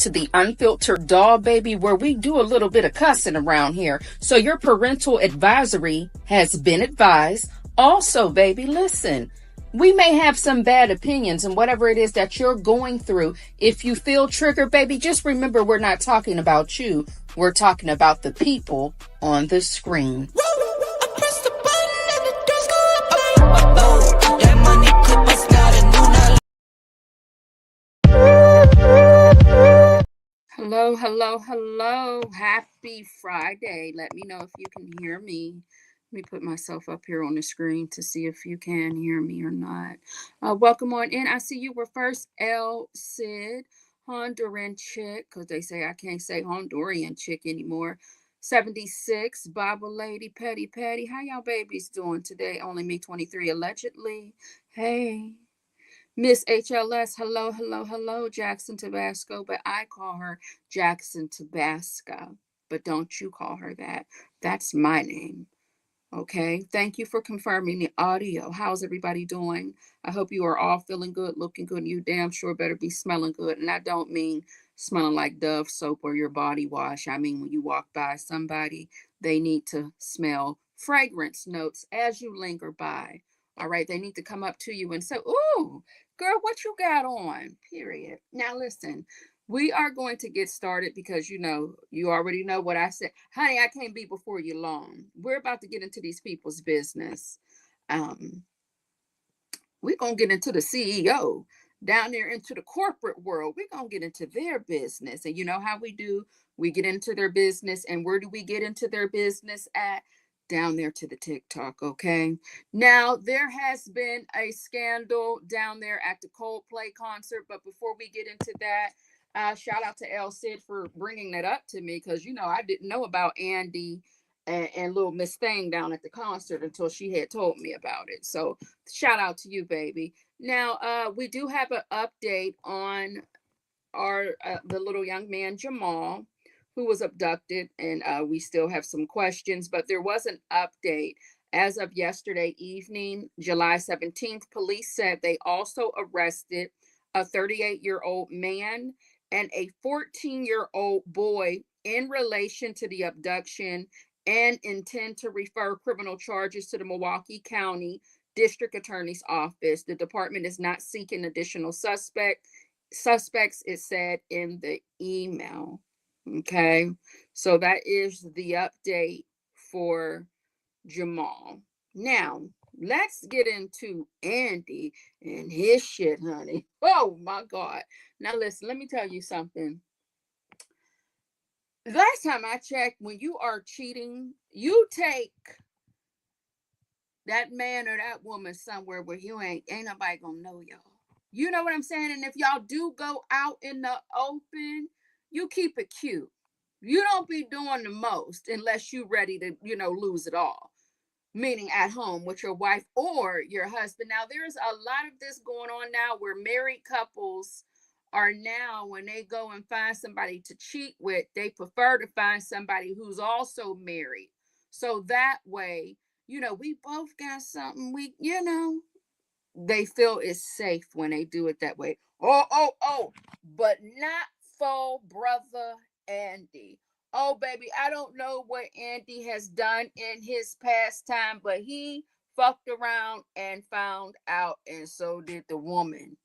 to the Unfiltered Doll, baby, where we do a little bit of cussing around here. So your parental advisory has been advised. Also, baby, listen, we may have some bad opinions and whatever it is that you're going through. If you feel triggered, baby, just remember we're not talking about you. We're talking about the people on the screen. Hello, hello, hello. Happy Friday. Let me know if you can hear me. Let me put myself up here on the screen to see if you can hear me or not. Welcome on in. I see you were first. L. Sid, Honduran chick, because they say I can't say Honduran chick anymore. 76, Baba Lady, Petty Petty. How y'all babies doing today? Only me 23 allegedly. Hey. Miss HLS, hello, hello, hello, Jackson Tabasco, but I call her Jackson Tabasco. But don't you call her that. That's my name. Okay. Thank you for confirming the audio. How's everybody doing? I hope you are all feeling good, looking good, and you damn sure better be smelling good. And I don't mean smelling like Dove soap or your body wash. I mean, when you walk by somebody, they need to smell fragrance notes as you linger by. All right. They need to come up to you and say, "Ooh, girl, what you got on?" Period. Now, listen, we are going to get started because you already know what I said. Honey, I can't be before you long. We're about to get into these people's business. We're going to get into the CEO down there into the corporate world. We're going to get into their business. And you know how we do? We get into their business. And where do we get into their business at? Down there to the TikTok, okay? Now, there has been a scandal down there at the Coldplay concert. But before we get into that, shout out to El Cid for bringing that up to me because, I didn't know about Andy and little Miss Thing down at the concert until she had told me about it. So shout out to you, baby. Now, we do have an update on the little young man, Jamal, who was abducted, and we still have some questions, but there was an update. As of yesterday evening, July 17th, police said they also arrested a 38-year-old man and a 14-year-old boy in relation to the abduction and intend to refer criminal charges to the Milwaukee County District Attorney's Office. The department is not seeking additional suspects, it said in the email. Okay, so that is the update for Jamal. Now, let's get into Andy and his shit, honey. Oh my God. Now, listen, let me tell you something. Last time I checked, when you are cheating, you take that man or that woman somewhere where you ain't nobody gonna know y'all. You know what I'm saying? And if y'all do go out in the open, you keep it cute. You don't be doing the most unless you ready to, lose it all. Meaning at home with your wife or your husband. Now, there's a lot of this going on now where married couples are now, when they go and find somebody to cheat with, they prefer to find somebody who's also married. So that way, we both got something they feel it's safe when they do it that way. Oh, but not for brother Andy. Oh, baby, I don't know what Andy has done in his past time, but he fucked around and found out, and so did the woman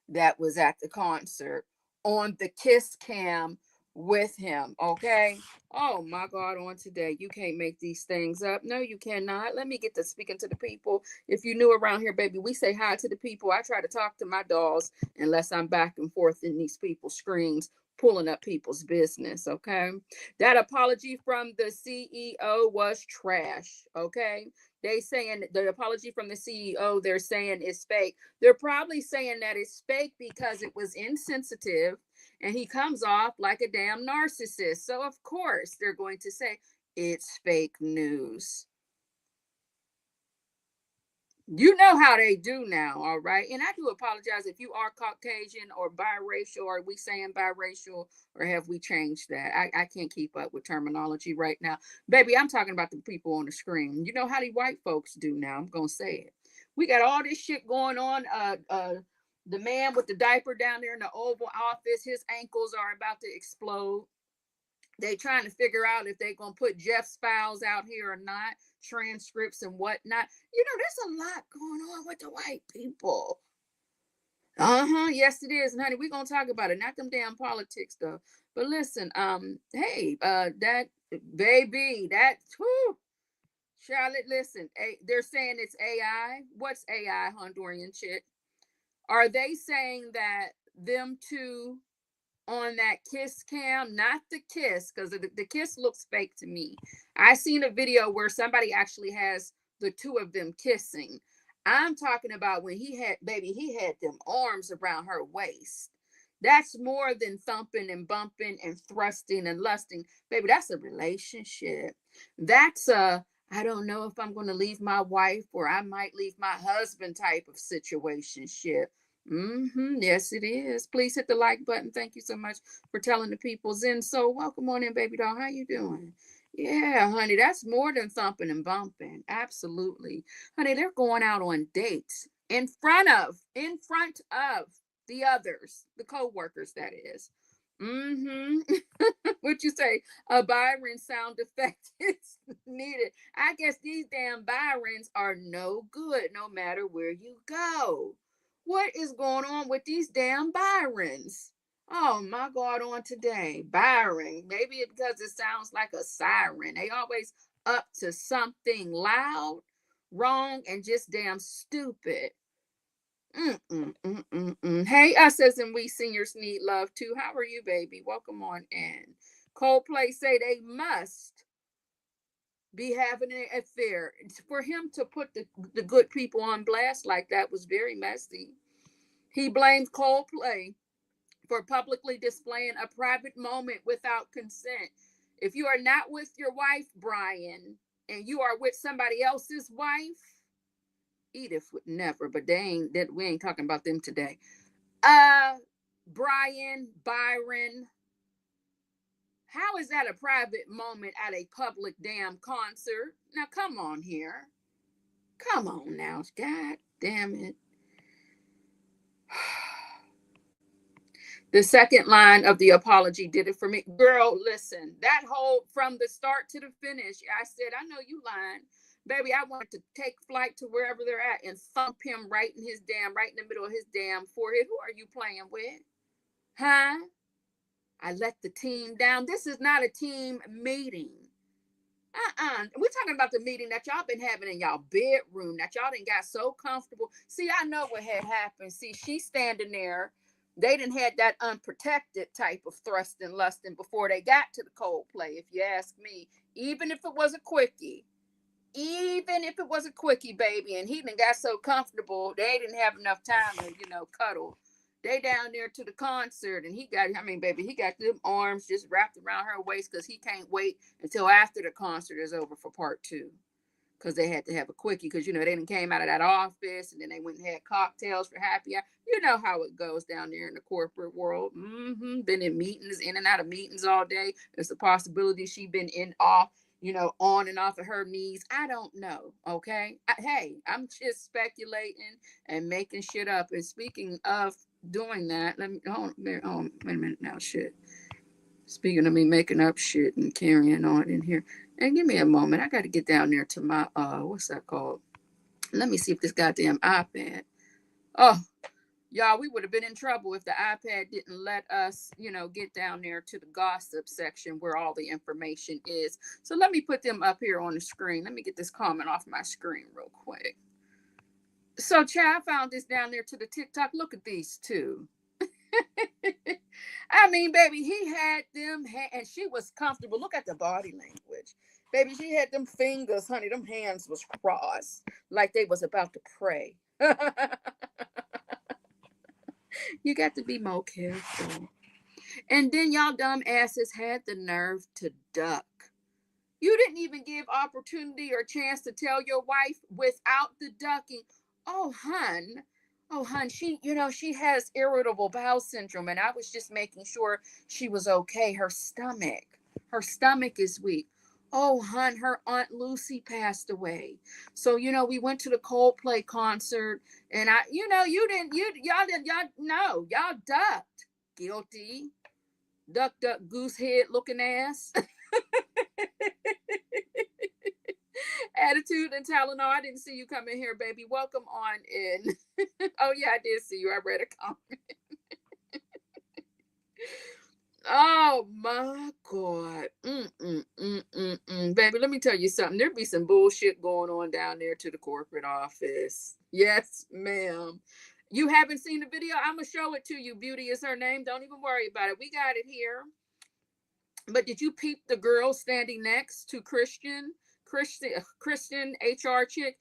that was at the concert on the kiss cam with him. Okay. Oh my God, on today. You can't make these things up. No, you cannot. Let me get to speaking to the people. If you new around here, baby, we say hi to the people. I try to talk to my dolls unless I'm back and forth in these people's screens, pulling up people's business. Okay. That apology from the CEO was trash. Okay. They saying the apology from the CEO, they're saying is fake. They're probably saying that it's fake because it was insensitive and he comes off like a damn narcissist. So of course they're going to say it's fake news. You know how they do now, all right? And I do apologize if you are Caucasian or biracial. Are we saying biracial or have we changed that? I can't keep up with terminology right now. Baby, I'm talking about the people on the screen. You know how the white folks do now. I'm going to say it. We got all this shit going on. The man with the diaper down there in the Oval Office, his ankles are about to explode. They trying to figure out if they're going to put Jeff's files out here or not, transcripts and whatnot. You know, there's a lot going on with the white people. Yes, it is. And honey, we're going to talk about it. Not them damn politics, though. But listen, hey, that baby, that, whew, Charlotte, listen, they're saying it's AI. What's AI, Honduran chick? Are they saying that them two on that kiss cam, not the kiss, because the kiss looks fake to me. I seen a video where somebody actually has the two of them kissing. I'm talking about when he had them arms around her waist. That's more than thumping and bumping and thrusting and lusting. Baby, that's a relationship. That's a, I don't know if I'm going to leave my wife or I might leave my husband type of situationship. Yes, it is. Please hit the like button. Thank you so much for telling the people. Zen, so welcome on in, baby doll. How you doing? Yeah, honey, that's more than thumping and bumping. Absolutely. Honey, they're going out on dates in front of the others, the co-workers, that is. What you say? A Byron sound effect is needed. I guess these damn Byrons are no good no matter where you go. What is going on with these damn Byrons? Oh my God, on today. Byron. Maybe it's because it sounds like a siren. They always up to something loud, wrong, and just damn stupid. Hey, us as in we seniors need love too. How are you, baby? Welcome on in. Coldplay say they must be having an affair. For him to put the good people on blast like that was very messy. He blames Coldplay for publicly displaying a private moment without consent. If you are not with your wife, Brian, and you are with somebody else's wife, Edith would never, but we ain't talking about them today. Brian, Byron, how is that a private moment at a public damn concert? Now come on here. Come on now. God damn it. The second line of the apology did it for me. Girl, listen, that whole from the start to the finish, I said, I know you lying. Baby, I wanted to take flight to wherever they're at and thump him right in the middle of his damn forehead. Who are you playing with? Huh? I let the team down. This is not a team meeting. We're talking about the meeting that y'all been having in y'all bedroom, that y'all done got so comfortable. See, I know what had happened. See, she's standing there. They didn't had that unprotected type of thrust and lusting before they got to the Coldplay, if you ask me. Even if it was a quickie. Baby, and he done got so comfortable, they didn't have enough time to, cuddle. They down there to the concert, and he got them arms just wrapped around her waist because he can't wait until after the concert is over for part 2. Because they had to have a quickie because, they didn't came out of that office and then they went and had cocktails for happy hour. You know how it goes down there in the corporate world. Been in meetings, in and out of meetings all day. There's a possibility she been on and off of her knees. I don't know. Okay. Hey, I'm just speculating and making shit up. And speaking of doing that, wait a minute now. Shit. Speaking of me making up shit and carrying on in here. And give me a moment. I got to get down there to my, what's that called? Let me see if this goddamn iPad. Oh, y'all, we would have been in trouble if the iPad didn't let us, get down there to the gossip section where all the information is. So let me put them up here on the screen. Let me get this comment off my screen real quick. So, Chad found this down there to the TikTok. Look at these two. I mean, baby, he had them, and she was comfortable. Look at the body language. Baby, she had them fingers, honey. Them hands was crossed like they was about to pray. You got to be more careful. And then y'all dumb asses had the nerve to duck. You didn't even give opportunity or chance to tell your wife without the ducking. Oh, hun, she has irritable bowel syndrome, and I was just making sure she was okay. Her stomach is weak. Oh, hun, her Aunt Lucy passed away. So, we went to the Coldplay concert, and you didn't, y'all didn't, y'all, no, y'all ducked. Guilty. Duck, duck, goose head looking ass. Attitude and Tylenol. I didn't see you come in here, baby. Welcome on in. Oh, yeah, I did see you. I read a comment. Oh my God. Baby, let me tell you something. There'd be some bullshit going on down there to the corporate office. Yes, ma'am. You haven't seen the video? I'm going to show it to you. Beauty is her name. Don't even worry about it. We got it here. But did you peep the girl standing next to Christian HR chick?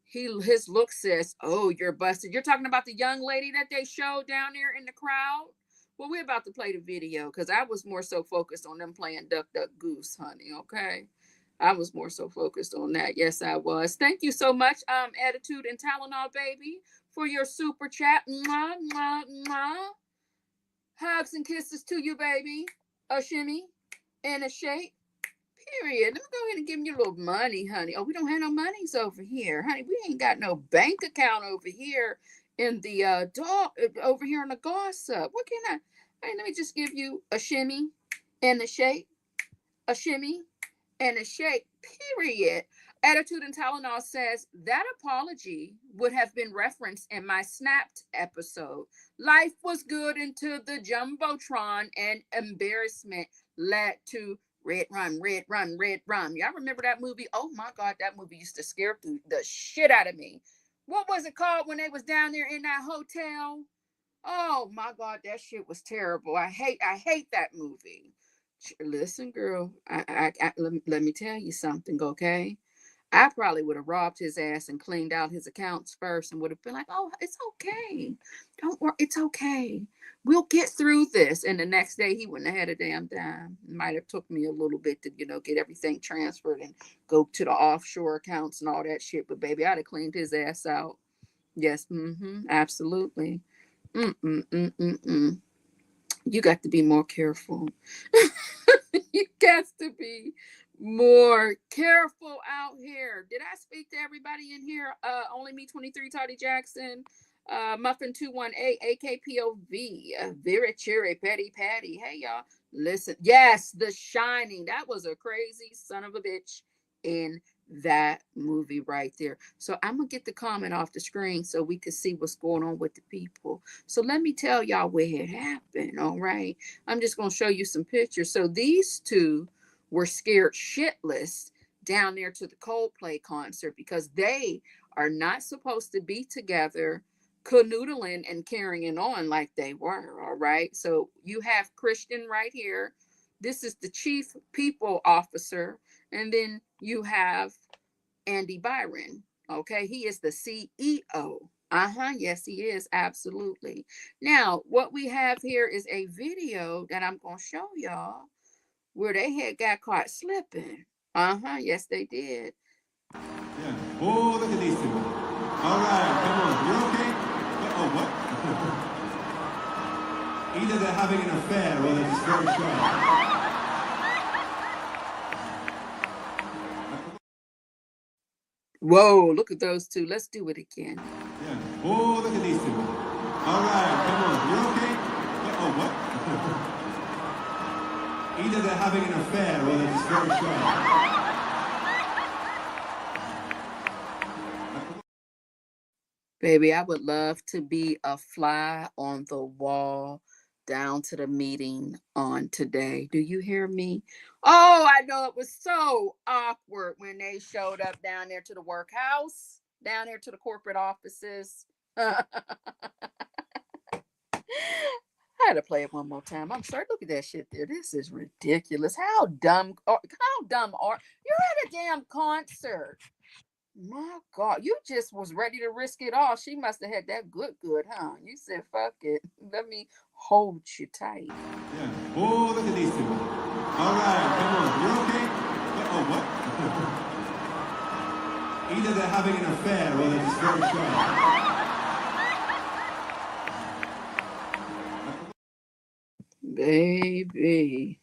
His look says, "Oh, you're busted." You're talking about the young lady that they showed down there in the crowd? Well, we're about to play the video because I was more so focused on them playing Duck Duck Goose, honey. Okay. I was more so focused on that. Yes, I was. Thank you so much, Attitude and Tylenol, baby, for your super chat. Mwah, mwah, mwah. Hugs and kisses to you, baby. A shimmy and a shake. Period. Let me go ahead and give you a little money, honey. Oh, we don't have no monies over here, honey. We ain't got no bank account over here in the over here in the gossip. What can I? Hey, let me just give you a shimmy and a shake, a shimmy and a shake. Period. Attitude and Tylenol says that apology would have been referenced in my Snapped episode. Life was good until the Jumbotron and embarrassment led to Red Rum, Red Rum, Red Rum. Y'all remember that movie? Oh my God, that movie used to scare the shit out of me. What was it called when they was down there in that hotel? Oh my God, that shit was terrible. I hate that movie. Listen, girl, let me tell you something, okay? I probably would have robbed his ass and cleaned out his accounts first and would have been like, "Oh, it's okay. Don't worry. It's okay. We'll get through this." And the next day he wouldn't have had a damn dime. It might have took me a little bit to, get everything transferred and go to the offshore accounts and all that shit. But baby, I'd have cleaned his ass out. Yes. Absolutely. You got to be more careful. You got to be more careful out here. Did I speak to everybody in here? Only me 23, Toddy Jackson, Muffin 218, AKPOV, Vera Cherry, Petty Patty. Hey y'all, listen. Yes, The Shining. That was a crazy son of a bitch in that movie right there. So I'm gonna get the comment off the screen so we can see what's going on with the people. So let me tell y'all where it happened. All right, I'm just gonna show you some pictures. So these two were scared shitless down there to the Coldplay concert because they are not supposed to be together canoodling and carrying on like they were. All right, so you have Christian right here. This is the chief people officer, and then you have Andy Byron. Okay, he is the CEO. Yes, he is. Absolutely. Now, what we have here is a video that I'm going to show y'all where they had got caught slipping. Yes, they did. Yeah. Oh, look at these two. All right, come on. You okay? Oh, what? Either they're having an affair or they're just very shy. Whoa, look at those two. Let's do it again. Yeah. Oh, look at these two. All right, come on. You okay? Oh, what? Either they're having an affair or they're just very shy. Baby, I would love to be a fly on the wall down to the meeting on today. Do you hear me? Oh, I know it was so awkward when they showed up down there to the workhouse, down there to the corporate offices. I had to play it one more time. I'm sorry. Look at that shit there. This is ridiculous. How dumb are you're at a damn concert? My God, you just was ready to risk it all. She must have had that good, huh? You said, "Fuck it. Let me hold you tight." Yeah. Oh, look at these two. All right, come on. You okay? Oh, what? Either they're having an affair or they're just very shy. Baby.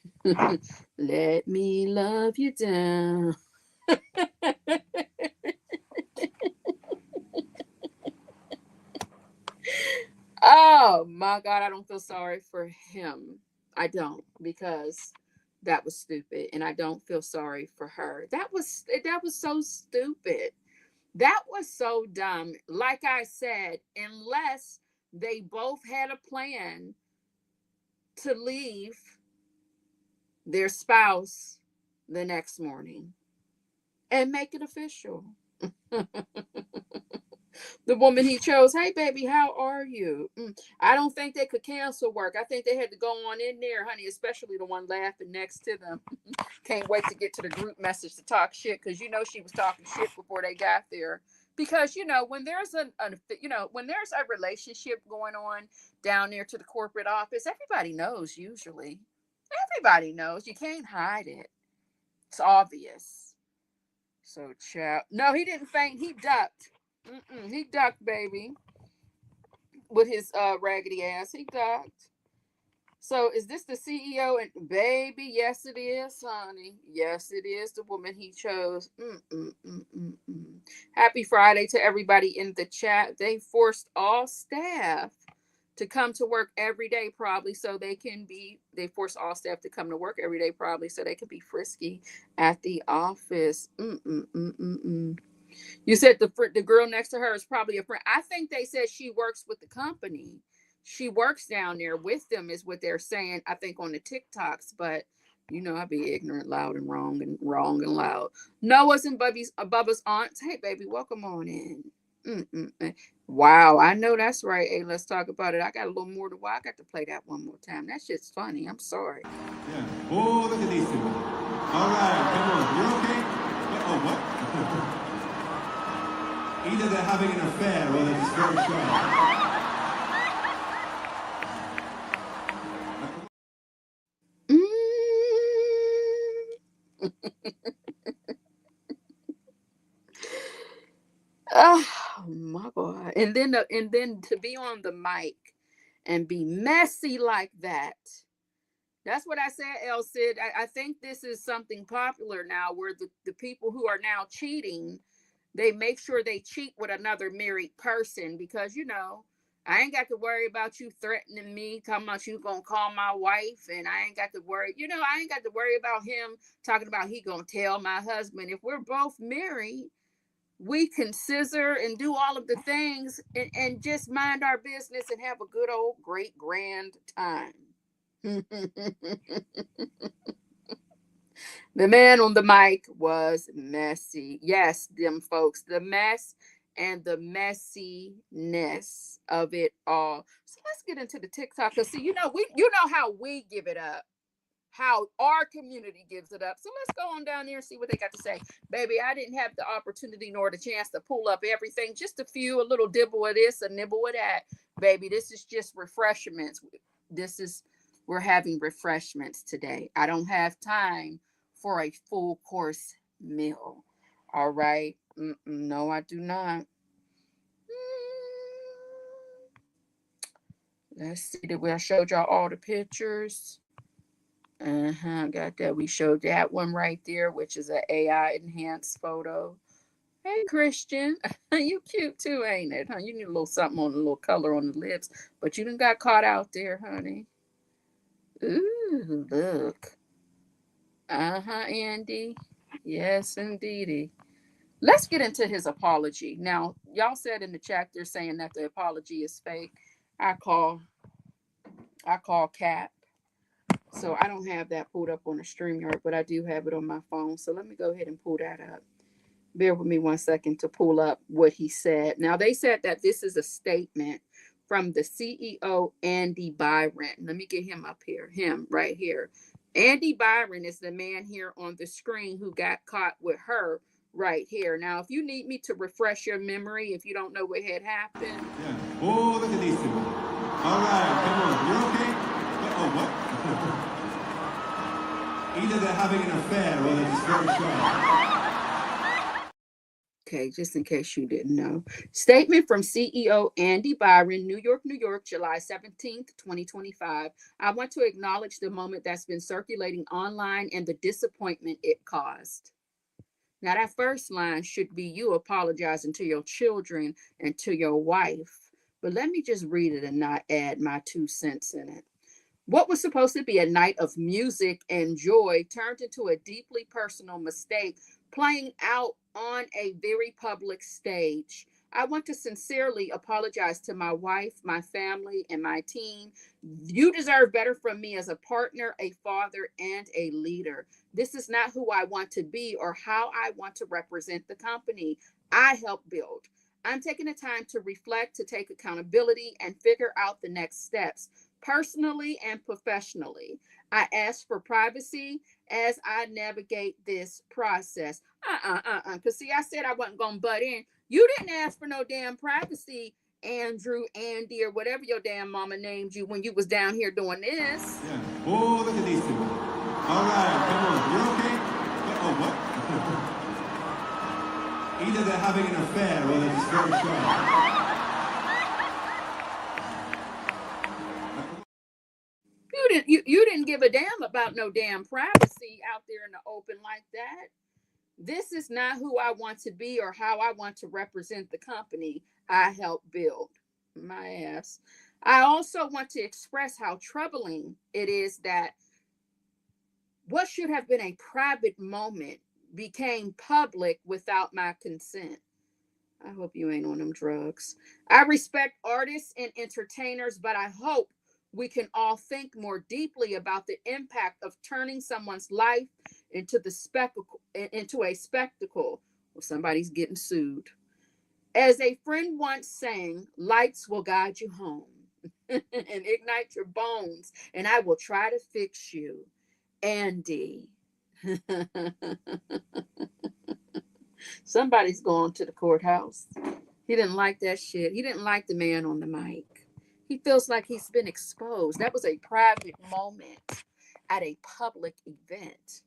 Let me love you down. Oh my God, I don't feel sorry for him. I don't, because that was stupid, and I don't feel sorry for her. That was so stupid. That was so dumb. Like I said, unless they both had a plan to leave their spouse the next morning and make it official. The woman he chose, hey baby, how are you? I don't think they could cancel work. I think they had to go on in there, honey, especially the one laughing next to them. Can't wait to get to the group message to talk shit, because she was talking shit before they got there. Because when there's when there's a relationship going on down there to the corporate office, everybody knows. Usually everybody knows. You can't hide it. It's obvious. So, child. No, he didn't faint. He ducked. He ducked, baby, with his raggedy ass. He ducked. So, is this the CEO? And baby, yes, it is, honey. Yes, it is the woman he chose. Happy Friday to everybody in the chat. They forced all staff to come to work every day, probably so they force all staff to come to work every day, probably so they can be frisky at the office. You said the girl next to her is probably a friend. I think they said she works with the company. She works down there with them, is what they're saying, I think, on the TikToks. But I'd be ignorant, loud, and wrong and loud. Noah's and Bubba's aunts. Hey, baby, welcome on in. Wow, I know that's right. Hey, let's talk about it. I got a little more to watch. I got to play that one more time. That shit's funny. I'm sorry. Yeah. Oh, look at these two. All right, come on. You okay? Oh, what? Either they're having an affair or they're just very shy. Oh my God. And then to be on the mic and be messy like that. That's what I said, El Cid. I think this is something popular now, where the people who are now cheating, they make sure they cheat with another married person, because I ain't got to worry about you threatening me, talking about you gonna call my wife, and I ain't got to worry, I ain't got to worry about him talking about he gonna tell my husband. If we're both married, we can scissor and do all of the things and just mind our business and have a good old great grand time. The man on the mic was messy. Yes, them folks, the mess and the messiness of it all. So let's get into the TikTok. Cause see, how we give it up, how our community gives it up. So let's go on down there and see what they got to say. Baby, I didn't have the opportunity nor the chance to pull up everything. Just a little dibble of this, a nibble of that. Baby, this is just refreshments. We're having refreshments today. I don't have time for a full course meal. All right. No, I do not. Let's see. I showed y'all all the pictures. Got that. We showed that one right there, which is an AI enhanced photo. Hey, Christian. You cute too, ain't it? Huh? You need a little something on, a little color on the lips, but you done got caught out there, honey. Ooh, look. Andy. Yes, indeedy. Let's get into his apology. Now, y'all said in the chat they're saying that the apology is fake. I call Cap. So I don't have that pulled up on the StreamYard, but I do have it on my phone. So let me go ahead and pull that up. Bear with me 1 second to pull up what he said. Now, they said that this is a statement from the CEO, Andy Byron. Let me get him up here. Him right here. Andy Byron is the man here on the screen who got caught with her right here. Now, if you need me to refresh your memory, if you don't know what had happened. Yeah. Oh, look at these two. All right, come on. You okay? Oh, what? Either they're having an affair or they're just very shy. Okay, just in case you didn't know. Statement from CEO Andy Byron, New York, New York, July 17th, 2025. I want to acknowledge the moment that's been circulating online and the disappointment it caused. Now, that first line should be you apologizing to your children and to your wife. But let me just read it and not add my 2 cents in it. What was supposed to be a night of music and joy turned into a deeply personal mistake playing out on a very public stage. I want to sincerely apologize to my wife, my family, and my team. You deserve better from me as a partner, a father, and a leader. This is not who I want to be or how I want to represent the company I help build. I'm taking the time to reflect, to take accountability, and figure out the next steps personally and professionally. I ask for privacy as I navigate this process. Because see, I said I wasn't going to butt in. You didn't ask for no damn privacy, Andrew, Andy, or whatever your damn mama named you when you was down here doing this. Yeah. Oh, look at these two. All right, come on. You're okay? Oh, what? Either they're having an affair or they're just very shy. You didn't give a damn about no damn privacy out there in the open like that. This is not who I want to be or how I want to represent the company I help build. My ass. I also want to express how troubling it is that what should have been a private moment became public without my consent. I hope you ain't on them drugs. I respect artists and entertainers, but I hope we can all think more deeply about the impact of turning someone's life into a spectacle. Well, somebody's getting sued. As a friend once sang, lights will guide you home and ignite your bones, and I will try to fix you. Andy. Somebody's going to the courthouse. He didn't like that shit. He didn't like the man on the mic. He feels like he's been exposed. That was a private moment at a public event.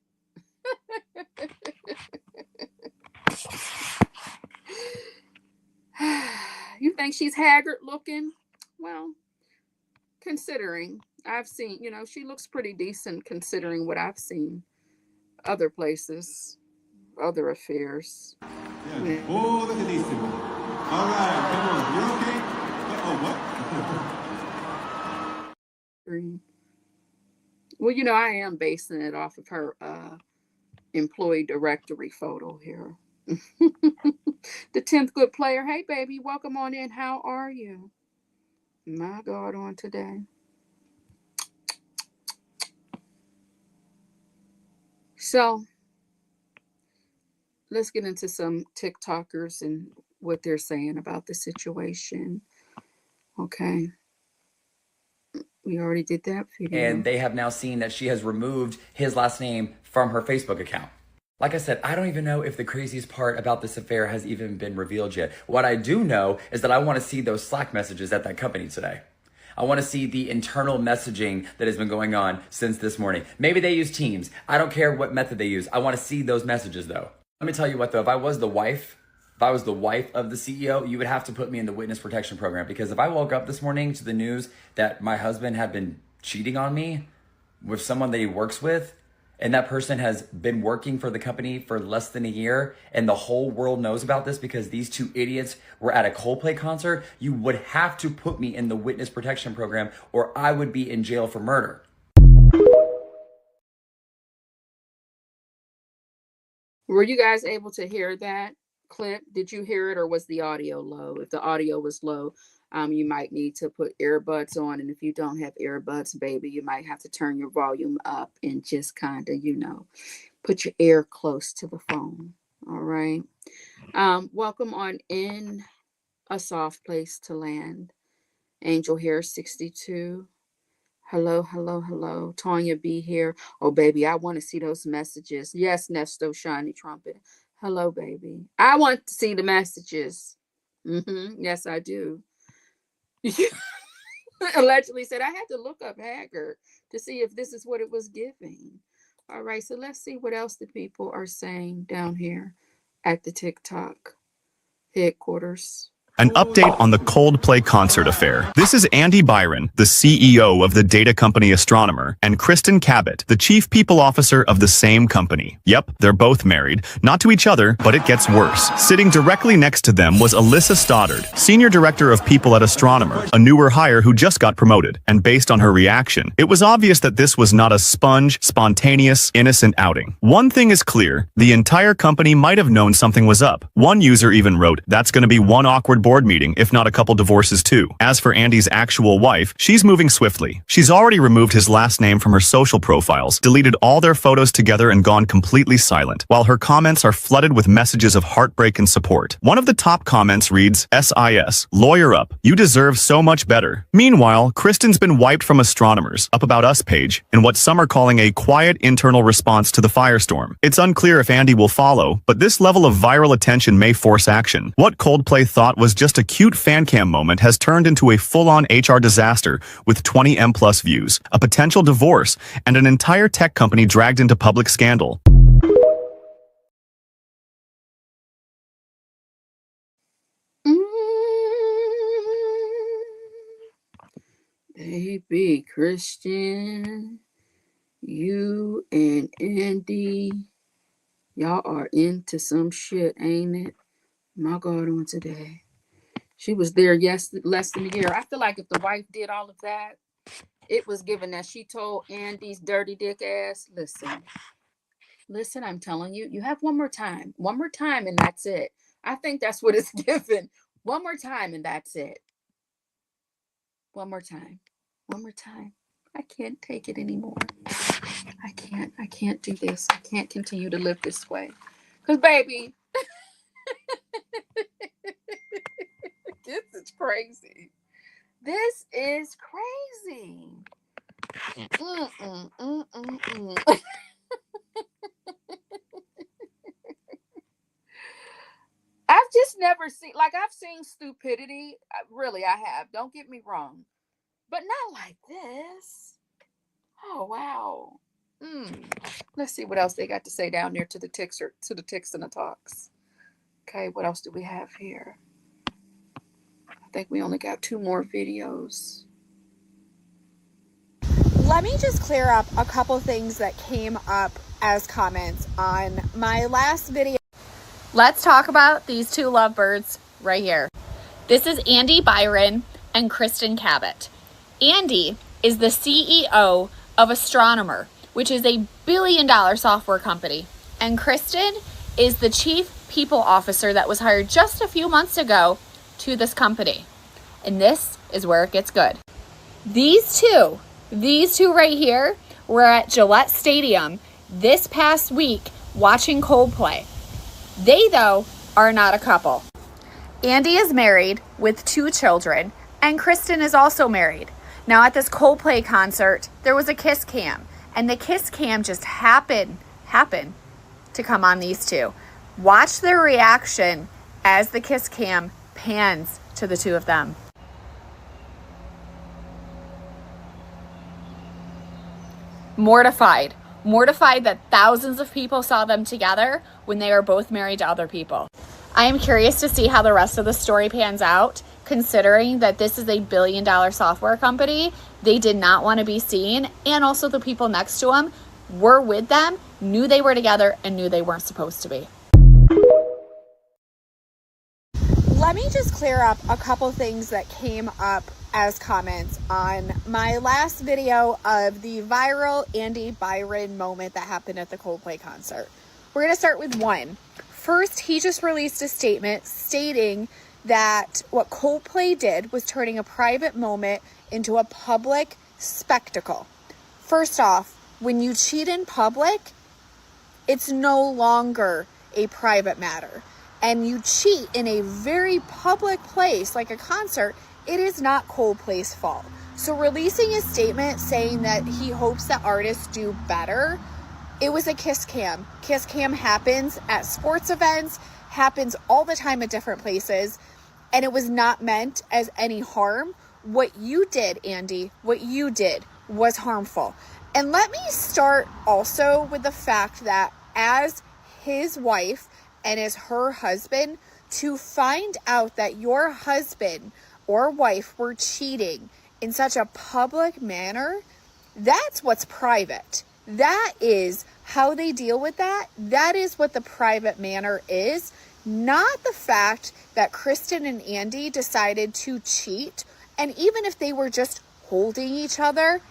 You think she's haggard looking? Well, considering I've seen, she looks pretty decent considering what I've seen other places, other affairs. Yeah. Oh, look at these two. All right, come on. You're okay? Oh, what? Well, I am basing it off of her employee directory photo here. The 10th good player. Hey, baby, welcome on in. How are you? My God, on today. So let's get into some TikTokers and what they're saying about the situation. Okay. We already did that video. And they have now seen that she has removed his last name from her Facebook account. Like I said, I don't even know if the craziest part about this affair has even been revealed yet. What I do know is that I want to see those Slack messages at that company today. I want to see the internal messaging that has been going on since this morning. Maybe they use Teams. I don't care what method they use. I want to see those messages though. Let me tell you what though, if I was the wife of the CEO, you would have to put me in the witness protection program, because if I woke up this morning to the news that my husband had been cheating on me with someone that he works with, and that person has been working for the company for less than a year, and the whole world knows about this because these two idiots were at a Coldplay concert, you would have to put me in the witness protection program or I would be in jail for murder. Were you guys able to hear that clip? Did you hear it, or was the audio low? If the audio was low, you might need to put earbuds on. And if you don't have earbuds, baby, you might have to turn your volume up and just kind of, put your ear close to the phone. All right. Welcome on in. A soft place to land. Angel Hair 62. Hello, hello, hello. Tanya B here. Oh, baby, I want to see those messages. Yes, Nesto Shiny Trumpet. Hello, baby. I want to see the messages. Yes, I do. Allegedly said I had to look up Haggard to see if this is what it was giving. All right, so let's see what else the people are saying down here at the TikTok. headquarters. An update on the Coldplay concert affair. This is Andy Byron, the CEO of the data company Astronomer, and Kristen Cabot, the chief people officer of the same company. Yep, they're both married. Not to each other, but it gets worse. Sitting directly next to them was Alyssa Stoddard, senior director of people at Astronomer, a newer hire who just got promoted. And based on her reaction, it was obvious that this was not a spontaneous, innocent outing. One thing is clear, the entire company might have known something was up. One user even wrote, "That's gonna be one awkward board meeting, if not a couple divorces too." As for Andy's actual wife, she's moving swiftly. She's already removed his last name from her social profiles, deleted all their photos together, and gone completely silent, while her comments are flooded with messages of heartbreak and support. One of the top comments reads, "SIS, lawyer up. You deserve so much better." Meanwhile, Kristen's been wiped from Astronomer's Up About Us page in what some are calling a quiet internal response to the firestorm. It's unclear if Andy will follow, but this level of viral attention may force action. What Coldplay thought was just a cute fan cam moment has turned into a full-on HR disaster with 20M plus views, a potential divorce, and an entire tech company dragged into public scandal. Baby Christian, you and Andy, y'all are into some shit, ain't it? My God, on today. She was there less than a year. I feel like if the wife did all of that, it was given that she told Andy's dirty dick ass, listen, I'm telling you, you have one more time, and that's it. I think that's what it's given. One more time, and that's it. One more time. I can't take it anymore. I can't do this. I can't continue to live this way. Because, baby, this is crazy. This is crazy. I've just never seen, I've seen stupidity. Really, I have. Don't get me wrong. But not like this. Oh, wow. Let's see what else they got to say down there to the ticks and the talks. Okay, what else do we have here? I think we only got 2 more videos. Let me just clear up a couple things that came up as comments on my last video. Let's talk about these 2 lovebirds right here. This is Andy Byron and Kristen Cabot. Andy is the CEO of Astronomer, which is a billion-dollar software company. And Kristen is the chief people officer that was hired just a few months ago to this company. And this is where it gets good. These two right here were at Gillette Stadium this past week watching Coldplay. They, though, are not a couple. Andy is married with 2 children, and Kristen is also married. Now, at this Coldplay concert, there was a kiss cam, and the kiss cam just happened to come on these 2. Watch their reaction as the kiss cam pans to the 2 of them. Mortified that thousands of people saw them together when they are both married to other people. I am curious to see how the rest of the story pans out, considering that this is a billion-dollar software company. They did not want to be seen, and also the people next to them were with them, knew they were together, and knew they weren't supposed to be. Let me just clear up a couple things that came up as comments on my last video of the viral Andy Byron moment that happened at the Coldplay concert. We're going to start with 1. First, he just released a statement stating that what Coldplay did was turning a private moment into a public spectacle. First off, when you cheat in public, it's no longer a private matter. And you cheat in a very public place like a concert, it is not Coldplay's fault. So releasing a statement saying that he hopes that artists do better, it was a kiss cam. Kiss cam happens at sports events, happens all the time at different places, and it was not meant as any harm. What you did, Andy, what you did was harmful. And let me start also with the fact that as his wife and as her husband, to find out that your husband or wife were cheating in such a public manner, that's what's private. That is how they deal with that. That is what the private manner is, not the fact that Kristen and Andy decided to cheat. And even if they were just holding each other,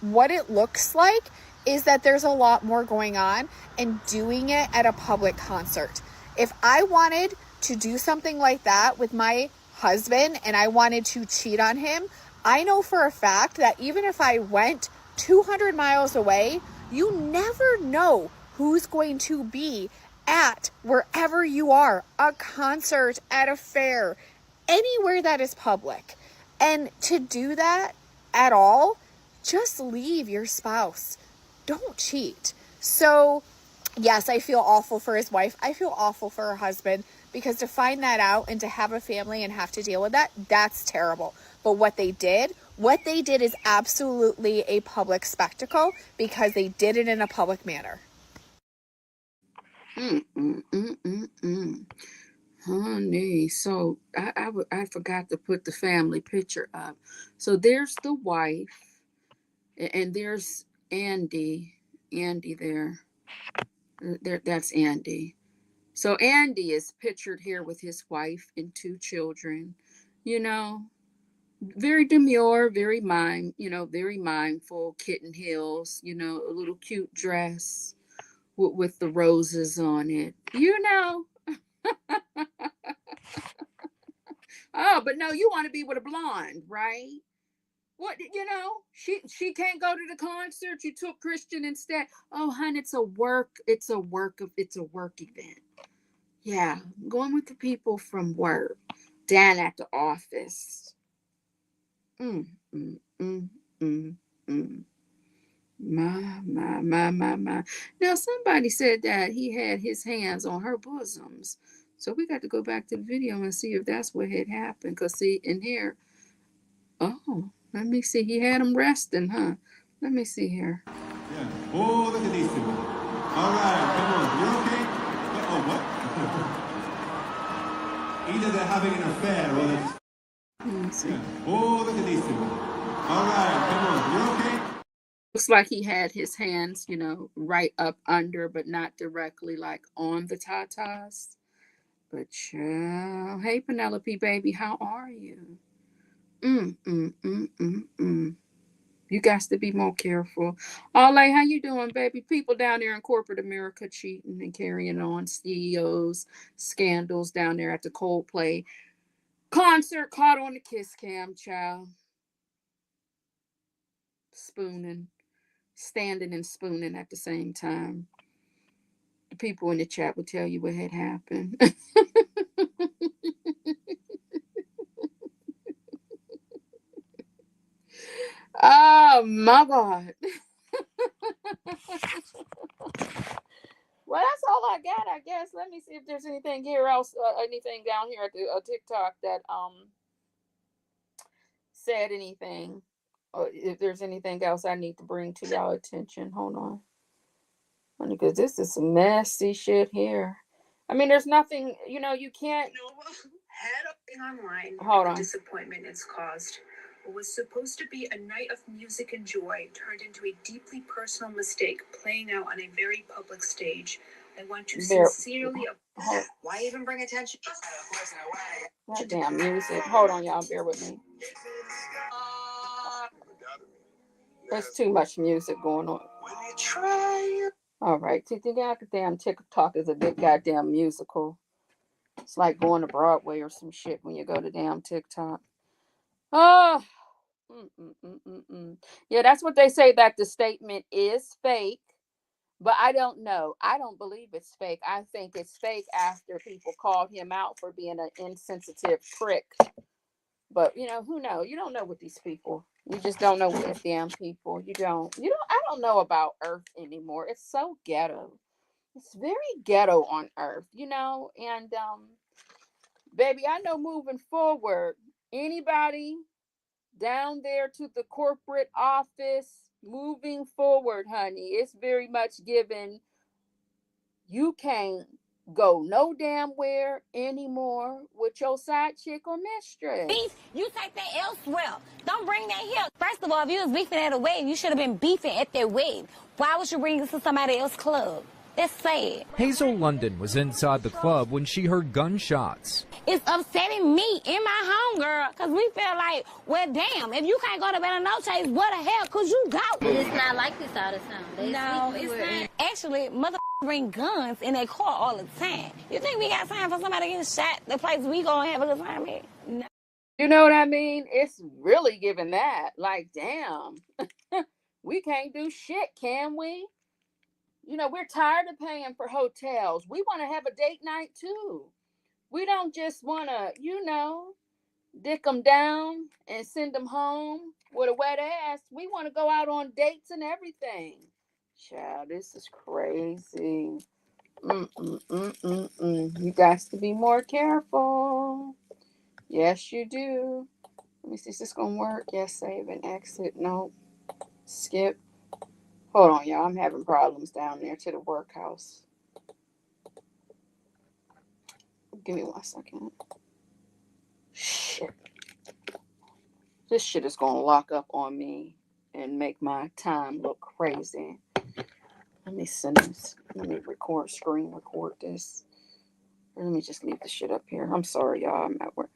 what it looks like is that there's a lot more going on and doing it at a public concert. If I wanted to do something like that with my husband and I wanted to cheat on him, I know for a fact that even if I went 200 miles away, you never know who's going to be at wherever you are, a concert, at a fair, anywhere that is public. And to do that at all, just leave your spouse. Don't cheat. So yes, I feel awful for his wife. I feel awful for her husband, because to find that out and to have a family and have to deal with that, that's terrible. But what they did is absolutely a public spectacle, because they did it in a public manner. Honey, so I forgot to put the family picture up. So there's the wife, and there's Andy there. That's Andy. So Andy is pictured here with his wife and 2 children. You know, very demure, very very mindful, kitten heels, a little cute dress with the roses on it. Oh, but no, you want to be with a blonde, right? What, she can't go to the concert. You took Christian instead. Oh, hun, it's a work event. Yeah, going with the people from work down at the office. Mm, mm, mm, mm, mm. My. Now, somebody said that he had his hands on her bosoms. So we got to go back to the video and see if that's what had happened. Because, see, in here, oh, let me see. He had them resting, huh? Let me see here. Yeah. Oh, look at these two. All right, come on. You're okay? Oh, what? Either they're having an affair or they're... Let me see. Yeah. Oh, look at these two. All right, come on. You're okay? Looks like he had his hands, right up under, but not directly like on the tatas. But hey, Penelope, baby, how are you? You got to be more careful. Olay, how you doing, baby? People down there in corporate America cheating and carrying on CEOs, scandals down there at the Coldplay concert, caught on the kiss cam, child. Spooning. Standing and spooning at the same time. The people in the chat will tell you what had happened. Oh my God. Well, that's all I got, I guess. Let me see if there's anything anything down here at the TikTok that said anything, or if there's anything else I need to bring to y'all attention. Hold on. Because this is some messy shit here. I mean, there's nothing, you can't. Head up online. Hold on. The disappointment it's caused. What was supposed to be a night of music and joy turned into a deeply personal mistake playing out on a very public stage. I want to sincerely. Why even bring attention? That damn music. Hold on, y'all. Bear with me. There's too much music going on. All right. The goddamn TikTok is a big goddamn musical. It's like going to Broadway or some shit when you go to damn TikTok. Oh. Yeah, that's what they say, that the statement is fake. But I don't know. I don't believe it's fake. I think it's fake after people called him out for being an insensitive prick. But, who knows? You don't know with these people. You just don't know with damn people. I don't know about Earth anymore. It's so ghetto. It's very ghetto on Earth, and baby, I know moving forward, anybody down there to the corporate office, moving forward, honey, it's very much given, you can't go no damn where anymore with your side chick or mistress. Beef, you take that elsewhere. Don't bring that here. First of all, if you was beefing at a wedding, you should have been beefing at their wedding. Why would you bring this to somebody else's club? That's sad. Hazel London was inside the club when she heard gunshots. It's upsetting me in my home, girl, because we feel like, well, damn, if you can't go to bed on no chase, what the hell could you go? It's not like this all the time. No, it's not. Actually, mother bring guns in their car all the time. You think we got time for somebody getting shot the place we go and have a good time at? No. You know what I mean? It's really giving that. Like, damn, we can't do shit, can we? You know, we're tired of paying for hotels. We want to have a date night too. We don't just want to, you know, dick them down and send them home with a wet ass. We want to go out on dates and everything. Child, this is crazy. You got to be more careful. Yes, you do. Let me see, is this going to work? Yes, save and exit. No. Skip. Hold on, y'all. I'm having problems down there to the workhouse. Give me 1 second. Shit. This shit is going to lock up on me and make my time look crazy. Let me send this. Let me screen record this. Or let me just leave the shit up here. I'm sorry, y'all. I'm at work.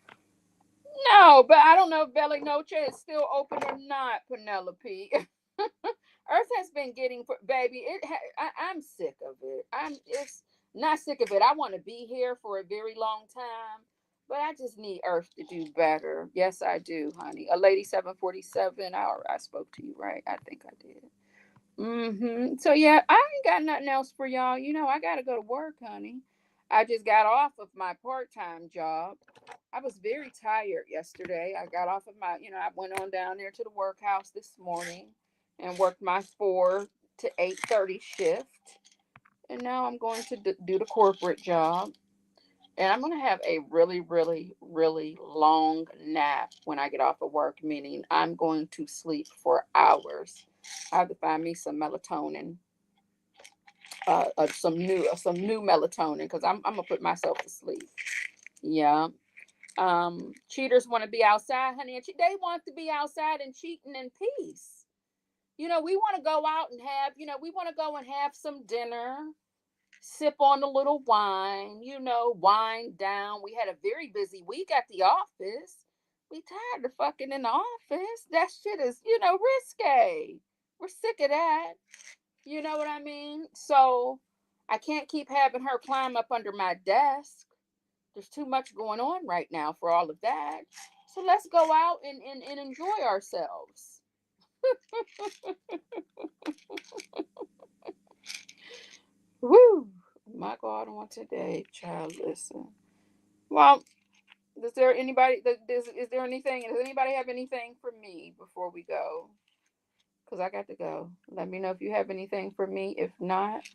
No, but I don't know if Belly Noche is still open or not, Penelope. Earth has been getting, baby, I'm sick of it. It's not sick of it. I want to be here for a very long time, but I just need Earth to do better. Yes, I do, honey. A lady 747. I spoke to you, right? I think I did. So yeah, I ain't got nothing else for y'all. You know, I got to go to work, honey. I just got off of my part-time job. I was very tired yesterday. I got off of my, I went on down there to the workhouse this morning and worked my 4 to 8:30 shift. And now I'm going to do the corporate job. And I'm going to have a really, really, really long nap when I get off of work, meaning I'm going to sleep for hours. I have to find me some melatonin, some new melatonin, because I'm going to put myself to sleep. Yeah. Cheaters want to be outside, honey. And they want to be outside and cheating in peace. You know, we want to go out and have, we want to go and have some dinner, sip on a little wine, wind down. We had a very busy week at the office. We tired of fucking in the office. That shit is, risque. We're sick of that. You know what I mean? So I can't keep having her climb up under my desk. There's too much going on right now for all of that. So let's go out and enjoy ourselves. Woo! My God, on today, child, listen. Well, is there anything? Does anybody have anything for me before we go? Because I got to go. Let me know if you have anything for me. If not,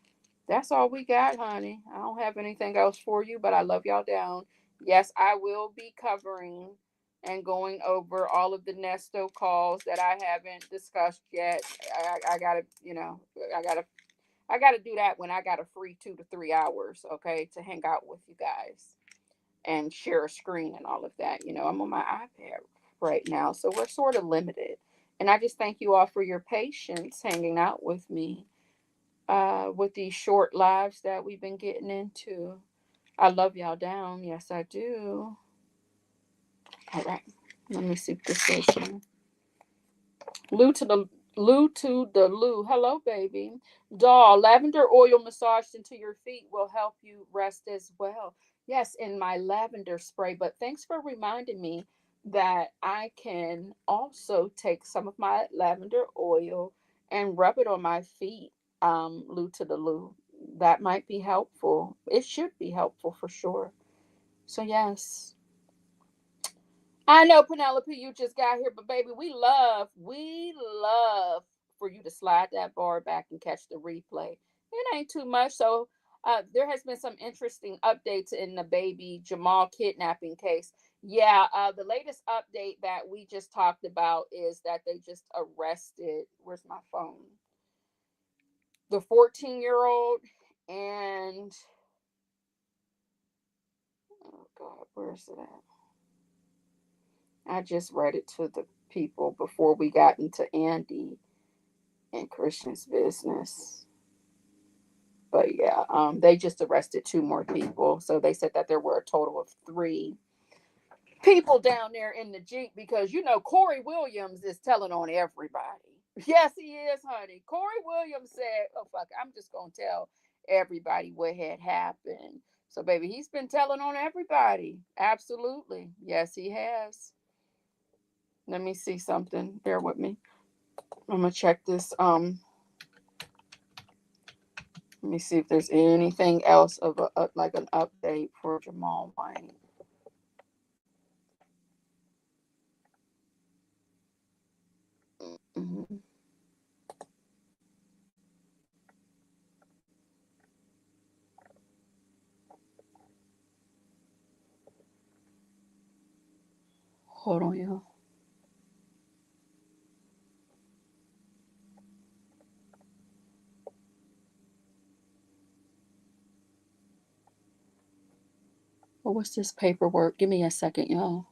that's all we got, honey. I don't have anything else for you, but I love y'all down. Yes, I will be covering and going over all of the Nesto calls that I haven't discussed yet. I gotta do that when I got a free 2 to 3 hours, okay, to hang out with you guys and share a screen and all of that. I'm on my iPad right now, so we're sort of limited. And I just thank you all for your patience hanging out with me with these short lives that we've been getting into. I love y'all down. Yes, I do. All right. Let me see what this says here. Lou to the Lou. Hello, baby. Doll, lavender oil massaged into your feet will help you rest as well. Yes, in my lavender spray. But thanks for reminding me that I can also take some of my lavender oil and rub it on my feet. Lou to the Lou. That might be helpful. It should be helpful for sure. So yes. I know, Penelope, you just got here, but baby, we love for you to slide that bar back and catch the replay. It ain't too much. So there has been some interesting updates in the baby Jamal kidnapping case. Yeah, the latest update that we just talked about is that they just arrested, where's my phone? The 14-year-old and Oh God, where's it at? I just read it to the people before we got into Andy and Christian's business. But yeah, they just arrested 2 more people. So they said that there were a total of 3 people down there in the Jeep because, you know, Corey Williams is telling on everybody. Yes, he is, honey. Corey Williams said, oh, fuck, I'm just going to tell everybody what had happened. So, baby, he's been telling on everybody. Absolutely. Yes, he has. Let me see something. Bear with me. I'm going to check this. Let me see if there's anything else of like an update for Jamal White. Mm-hmm. Hold on, y'all. Well, what's this paperwork? Give me a second, y'all.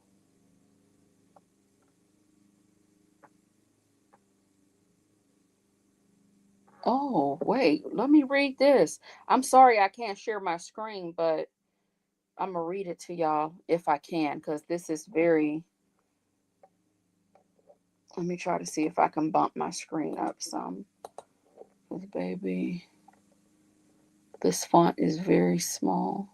Oh, wait. Let me read this. I'm sorry I can't share my screen, but I'm going to read it to y'all if I can, because this is very... Let me try to see if I can bump my screen up some. Baby, this font is very small.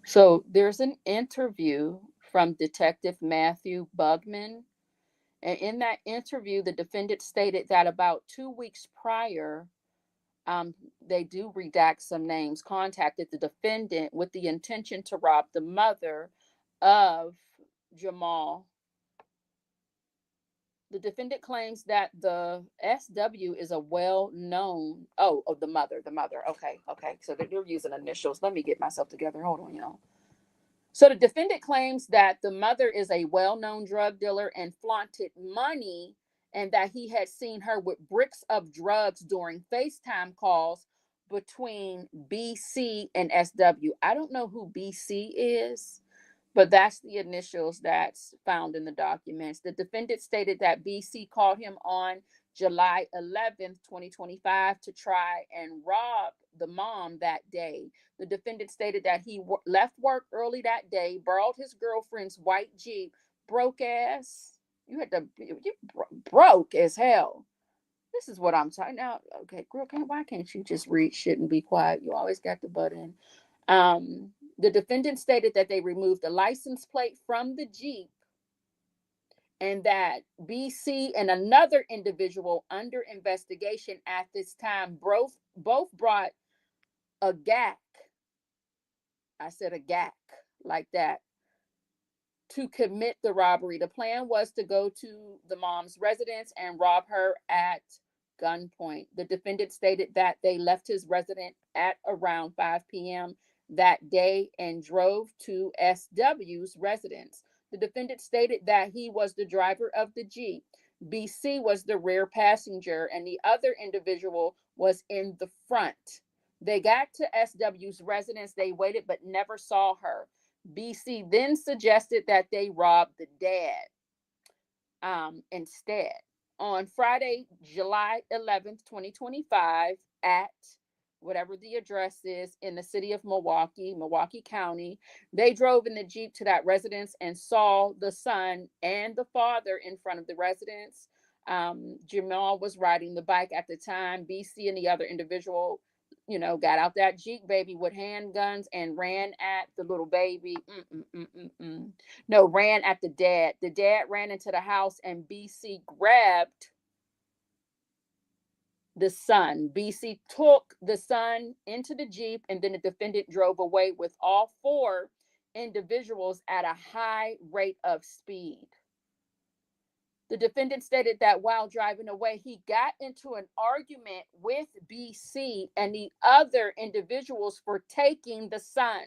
So there's an interview from Detective Matthew Bugman. And in that interview, the defendant stated that about 2 weeks prior, they do redact some names, contacted the defendant with the intention to rob the mother of Jamal. The defendant claims that the SW is a well-known, the mother. Okay. So they're using initials. Let me get myself together. Hold on, y'all. So the defendant claims that the mother is a well-known drug dealer and flaunted money, and that he had seen her with bricks of drugs during FaceTime calls between BC and SW. I don't know who BC is, but that's the initials that's found in the documents. The defendant stated that BC called him on July 11th, 2025 to try and rob the mom that day. The defendant stated that he left work early that day, borrowed his girlfriend's white Jeep, broke as hell. This is what I'm talking about. Okay, girl, why can't you just read shit and be quiet? You always got the butt in. The defendant stated that they removed the license plate from the Jeep and that BC and another individual under investigation at this time both brought a GAC. I said a GAC like that to commit the robbery. The plan was to go to the mom's residence and rob her at gunpoint. The defendant stated that they left his residence at around 5 p.m. that day and drove to SW's residence. The defendant stated that he was the driver of the Jeep. BC was the rear passenger and the other individual was in the front. They got to SW's residence. They waited but never saw her. BC then suggested that they rob the dad instead. On Friday, July 11th, 2025, at whatever the address is in the city of Milwaukee County, they drove in the Jeep to that residence and saw the son and the father in front of the residence. Jamal was riding the bike at the time. BC and the other individual, got out that Jeep, baby, with handguns and ran at the little baby. No, ran at the dad. The dad ran into the house and BC grabbed the son. BC took the son into the Jeep and then the defendant drove away with all 4 individuals at a high rate of speed. The defendant stated that while driving away, he got into an argument with BC and the other individuals for taking the son.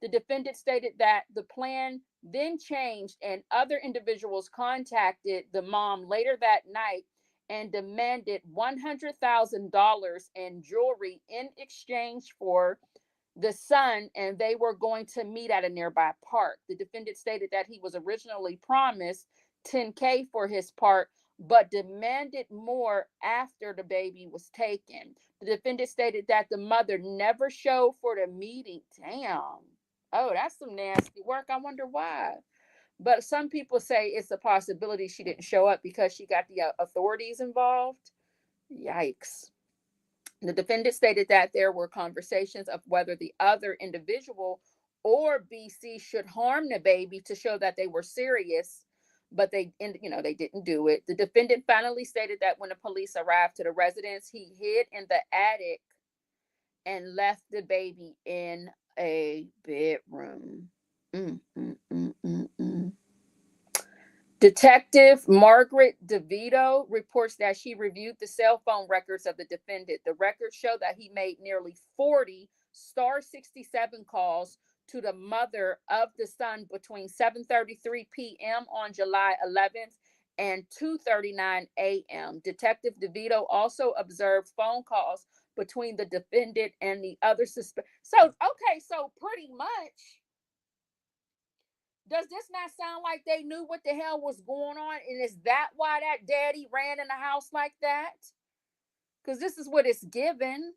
The defendant stated that the plan then changed and other individuals contacted the mom later that night and demanded $100,000 in jewelry in exchange for the son, and they were going to meet at a nearby park. The defendant stated that he was originally promised $10K for his part, but demanded more after the baby was taken. The defendant stated that the mother never showed for the meeting. Damn. Oh, that's some nasty work. I wonder why. But some people say it's a possibility she didn't show up because she got the authorities involved. Yikes. The defendant stated that there were conversations of whether the other individual or BC should harm the baby to show that they were serious, but they didn't do it. The defendant finally stated that when the police arrived to the residence, he hid in the attic and left the baby in a bedroom. Detective Margaret DeVito reports that she reviewed the cell phone records of the defendant. The records show that he made nearly 40 star 67 calls to the mother of the son between 7:33 p.m. on July 11th and 2:39 a.m. Detective DeVito also observed phone calls between the defendant and the other suspect. So pretty much, does this not sound like they knew what the hell was going on? And is that why that daddy ran in the house like that? Because this is what it's given.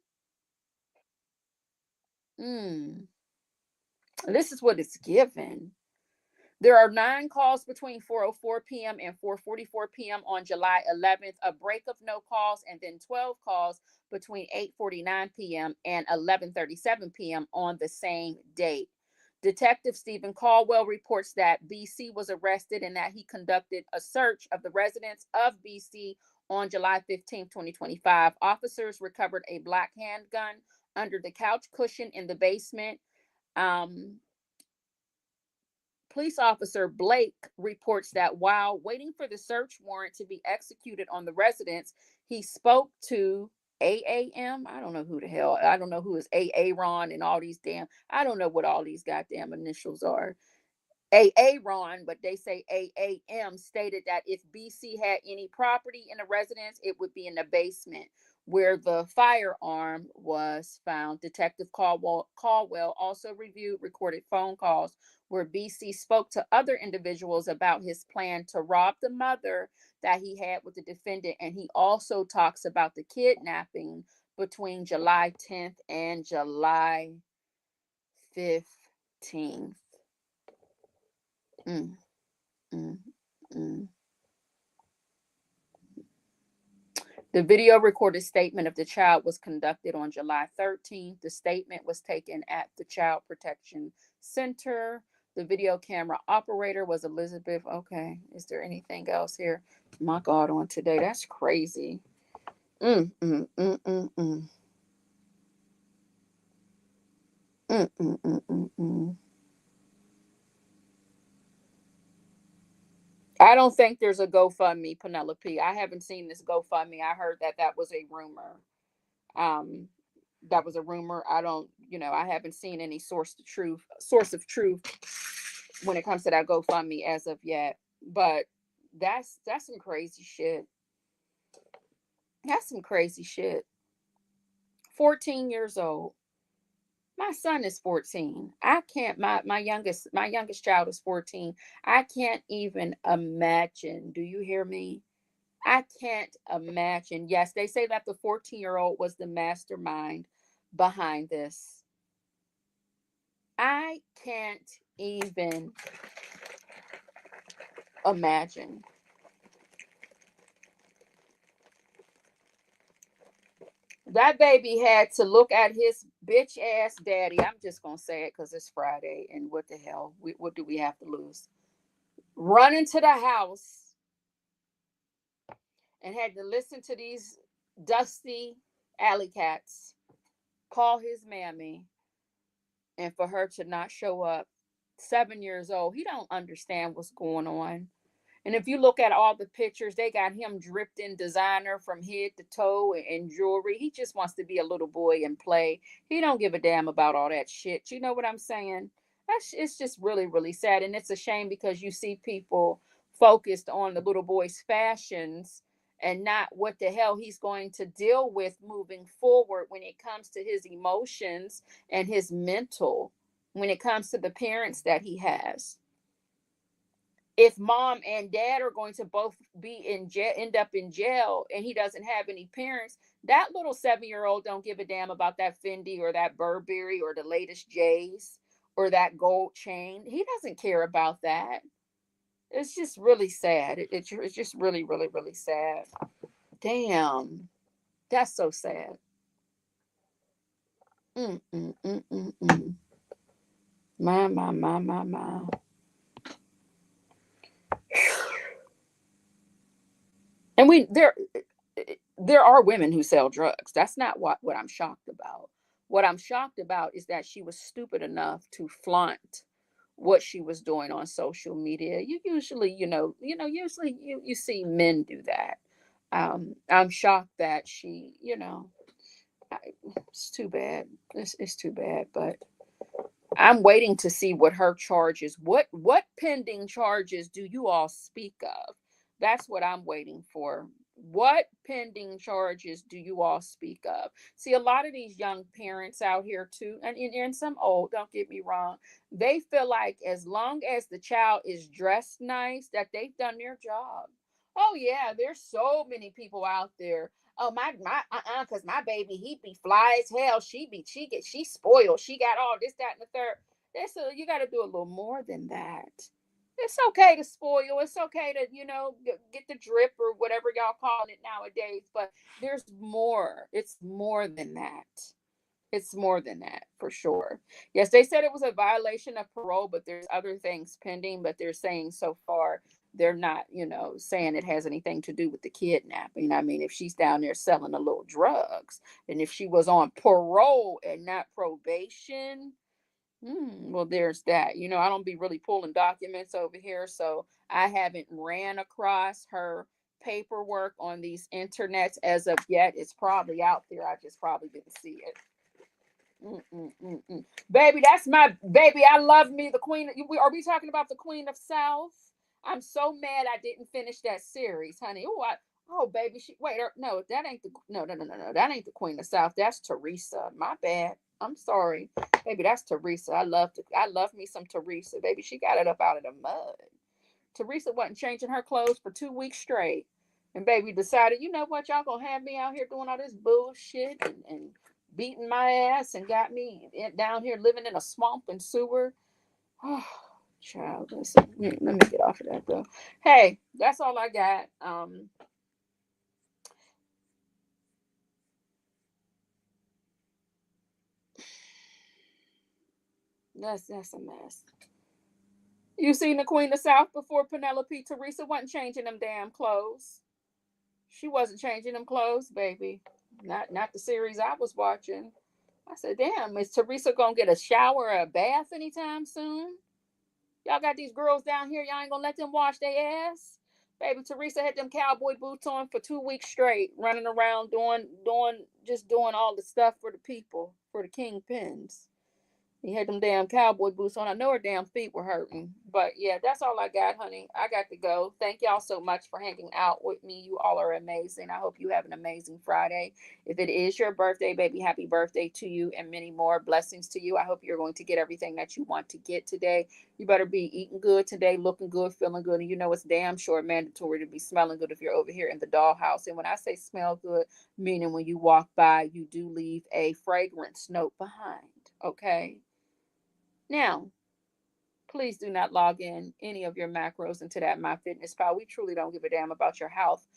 This is what it's given. There are 9 calls between 4:04 p.m. and 4:44 p.m. on July 11th, a break of no calls, and then 12 calls between 8:49 p.m. and 11:37 p.m. on the same date. Detective Stephen Caldwell reports that BC was arrested and that he conducted a search of the residence of BC on July 15, 2025. Officers recovered a black handgun under the couch cushion in the basement. Police officer Blake reports that while waiting for the search warrant to be executed on the residence, he spoke to AAM. I don't know who the hell. I don't know who is Aaron and all these damn. I don't know what all these goddamn initials are. Aaron, but they say AAM, stated that if BC had any property in a residence, it would be in the basement where the firearm was found. Detective Caldwell also reviewed recorded phone calls where BC spoke to other individuals about his plan to rob the mother that he had with the defendant. And he also talks about the kidnapping between July 10th and July 15th. The video recorded statement of the child was conducted on July 13th. The statement was taken at the Child Protection Center. The video camera operator was Elizabeth. Okay, is there anything else here? My God, on today, that's crazy. I don't think there's a GoFundMe, Penelope. I haven't seen this GoFundMe. I heard that was a rumor. That was a rumor. I haven't seen any source of truth when it comes to that GoFundMe as of yet. But that's some crazy shit. That's some crazy shit. 14 years old. My son is 14. I can't, my youngest child is 14. I can't even imagine. Do you hear me? I can't imagine. Yes, they say that the 14-year-old was the mastermind behind this. I can't even imagine. That baby had to look at his bitch ass daddy. I'm just going to say it because it's Friday. And what the hell? What do we have to lose? Run into the house and had to listen to these dusty alley cats call his mammy, and for her to not show up. 7 years old. He don't understand what's going on. And if you look at all the pictures, they got him dripped in designer from head to toe and jewelry. He just wants to be a little boy and play. He don't give a damn about all that shit. You know what I'm saying? It's just really, really sad. And it's a shame because you see people focused on the little boy's fashions and not what the hell he's going to deal with moving forward when it comes to his emotions and his mental, when it comes to the parents that he has. If mom and dad are going to both be in jail, end up in jail, and he doesn't have any parents, that little 7-year-old don't give a damn about that Fendi or that Burberry or the latest J's or that gold chain. He doesn't care about that. It's just really sad. It's just really, really, really sad. Damn, that's so sad. Mm, mm, mm, mm, mm. My. And there are women who sell drugs. That's not what I'm shocked about. What I'm shocked about is that she was stupid enough to flaunt what she was doing on social media. You usually, usually you see men do that. I'm shocked that she, it's too bad. It's too bad, but I'm waiting to see what her charges, what pending charges do you all speak of? That's what I'm waiting for. What pending charges do you all speak of? See, a lot of these young parents out here too, and some old, don't get me wrong, they feel like as long as the child is dressed nice, that they've done their job. Oh yeah, there's so many people out there. Oh because my baby, he be fly as hell. She spoiled. She got all this, that, and the third. You got to do a little more than that. It's okay to spoil. It's okay to, get the drip or whatever y'all calling it nowadays. But there's more. It's more than that. It's more than that for sure. Yes, they said it was a violation of parole, but there's other things pending. But they're saying so far they're not, saying it has anything to do with the kidnapping. I mean, if she's down there selling a little drugs, and if she was on parole and not probation, well, there's that. I don't be really pulling documents over here, so I haven't ran across her paperwork on these internets as of yet. It's probably out there. I just probably didn't see it. Baby, that's my baby. I love me, the queen. Are we talking about the Queen of South? I'm so mad I didn't finish that series, honey. Oh, baby. No, that ain't no. That ain't the Queen of South. That's Teresa. My bad. I'm sorry, baby. That's Teresa. I love me some Teresa, baby. She got it up out of the mud. Teresa wasn't changing her clothes for 2 weeks straight, and baby decided, you know what, y'all gonna have me out here doing all this bullshit and beating my ass, and got me down here living in a swamp and sewer. Oh, child, listen, let me get off of that though. Hey, that's all I got. That's a mess. You seen the Queen of South before? Penelope? Teresa wasn't changing them damn clothes. She wasn't changing them clothes, baby. Not the series I was watching. I said, damn, is Teresa gonna get a shower or a bath anytime soon? Y'all got these girls down here, y'all ain't gonna let them wash their ass? Baby, Teresa had them cowboy boots on for 2 weeks straight, running around doing all the stuff for the people, for the kingpins. He had them damn cowboy boots on. I know her damn feet were hurting. But yeah, that's all I got, honey. I got to go. Thank y'all so much for hanging out with me. You all are amazing. I hope you have an amazing Friday. If it is your birthday, baby, happy birthday to you and many more blessings to you. I hope you're going to get everything that you want to get today. You better be eating good today, looking good, feeling good. And it's damn sure mandatory to be smelling good if you're over here in the dollhouse. And when I say smell good, meaning when you walk by, you do leave a fragrance note behind. Okay? Now, please do not log in any of your macros into that MyFitnessPal. We truly don't give a damn about your health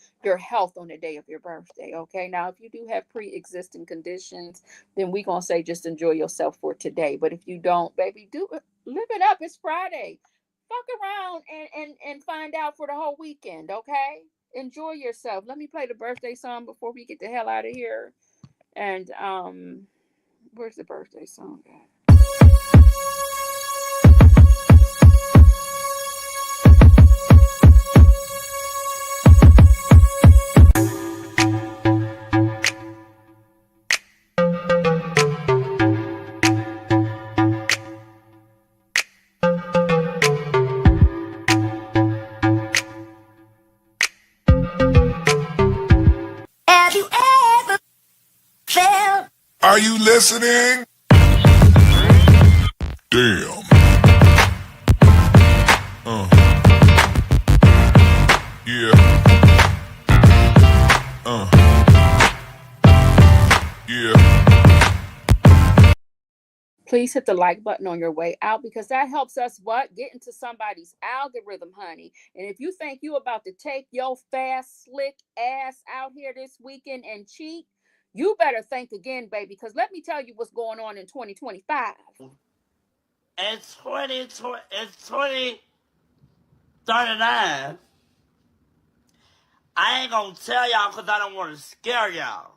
on the day of your birthday, okay? Now, if you do have pre-existing conditions, then we're going to say just enjoy yourself for today. But if you don't, baby, live it up. It's Friday. Fuck around and find out for the whole weekend, okay? Enjoy yourself. Let me play the birthday song before we get the hell out of here. And where's the birthday song at? Are you listening? Damn. Yeah. Yeah. Please hit the like button on your way out, because that helps us what? Get into somebody's algorithm, honey. And if you think you about to take your fast, slick ass out here this weekend and cheat, you better think again, baby, because let me tell you what's going on in 2025. It's 2039. I ain't gonna tell y'all because I don't want to scare y'all.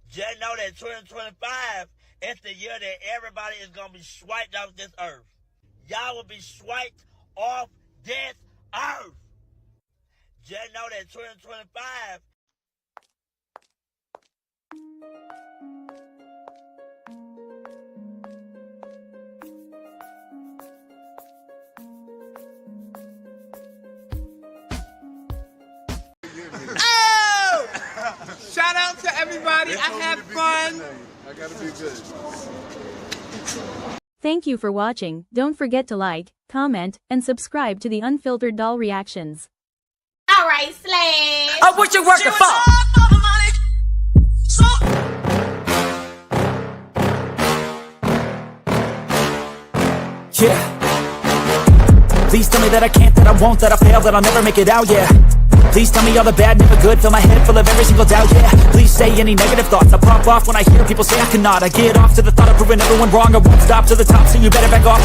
Just know that 2025 is the year that everybody is going to be swiped off this earth. Y'all will be swiped off this earth. Just know that 2025. Shout out to everybody. I had fun. I gotta be good. Thank you for watching. Don't forget to like, comment, and subscribe to the Unfiltered Doll Reactions. Alright, Slash. I wish you worked the phone. Yeah. Please tell me that I can't, that I won't, that I fail, that I'll never make it out, yeah. Please tell me all the bad, never good, fill my head full of every single doubt, yeah. Please say any negative thoughts, I pop off when I hear people say I cannot. I get off to the thought of proving everyone wrong, I won't stop to the top, so you better back off.